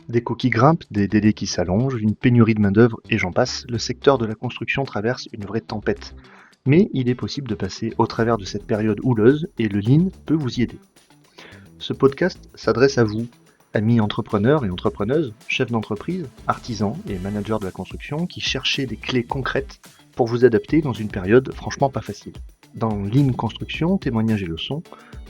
Des coûts qui grimpent, des délais qui s'allongent, une pénurie de main-d'œuvre et j'en passe, le secteur de la construction traverse une vraie tempête. Mais il est possible de passer au travers de cette période houleuse et le Lean peut vous y aider. Ce podcast s'adresse à vous, amis entrepreneurs et entrepreneuses, chefs d'entreprise, artisans et managers de la construction qui cherchez des clés concrètes pour vous adapter dans une période franchement pas facile. Dans Lean Construction, témoignages et leçons,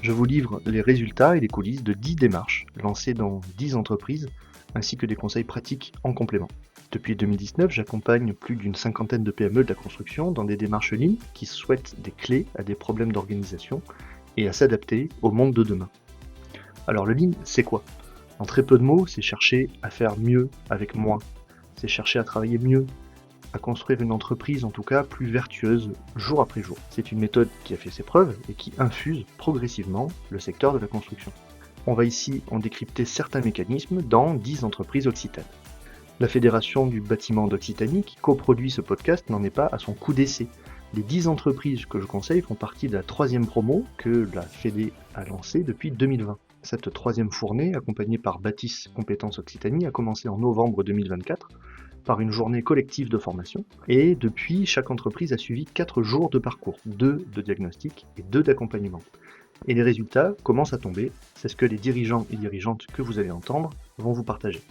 je vous livre les résultats et les coulisses de 10 démarches lancées dans 10 entreprises ainsi que des conseils pratiques en complément. Depuis 2019, j'accompagne plus d'une cinquantaine de PME de la construction dans des démarches Lean qui souhaitent des clés à des problèmes d'organisation et à s'adapter au monde de demain. Alors le Lean, c'est quoi? En très peu de mots, c'est chercher à faire mieux avec moins. C'est chercher à travailler mieux, à construire une entreprise en tout cas plus vertueuse jour après jour. C'est une méthode qui a fait ses preuves et qui infuse progressivement le secteur de la construction. On va ici en décrypter certains mécanismes dans 10 entreprises occitanes. La Fédération du bâtiment d'Occitanie, qui coproduit ce podcast, n'en est pas à son coup d'essai. Les 10 entreprises que je conseille font partie de la 3e promo que la Fédé a lancée depuis 2020. Cette 3e fournée, accompagnée par Bâtisse Compétences Occitanie, a commencé en novembre 2024 par une journée collective de formation. Et depuis, chaque entreprise a suivi 4 jours de parcours, 2 de diagnostic et 2 d'accompagnement. Et les résultats commencent à tomber, c'est ce que les dirigeants et dirigeantes que vous allez entendre vont vous partager.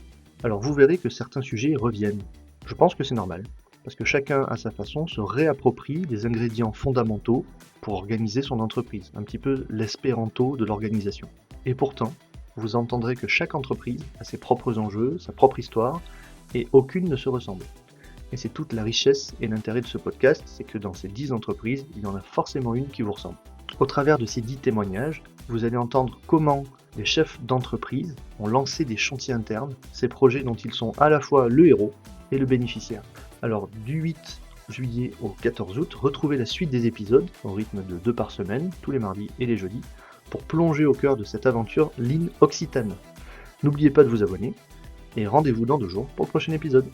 Alors vous verrez que certains sujets reviennent. Je pense que c'est normal, parce que chacun à sa façon se réapproprie des ingrédients fondamentaux pour organiser son entreprise, un petit peu l'espéranto de l'organisation. Et pourtant, vous entendrez que chaque entreprise a ses propres enjeux, sa propre histoire, et aucune ne se ressemble. Et c'est toute la richesse et l'intérêt de ce podcast, c'est que dans ces 10 entreprises, il y en a forcément une qui vous ressemble. Au travers de ces 10 témoignages, vous allez entendre comment les chefs d'entreprise ont lancé des chantiers internes, ces projets dont ils sont à la fois le héros et le bénéficiaire. Alors du 8 juillet au 14 août, retrouvez la suite des épisodes au rythme de 2 par semaine, tous les mardis et les jeudis, pour plonger au cœur de cette aventure Lean Occitane. N'oubliez pas de vous abonner et rendez-vous dans 2 jours pour le prochain épisode.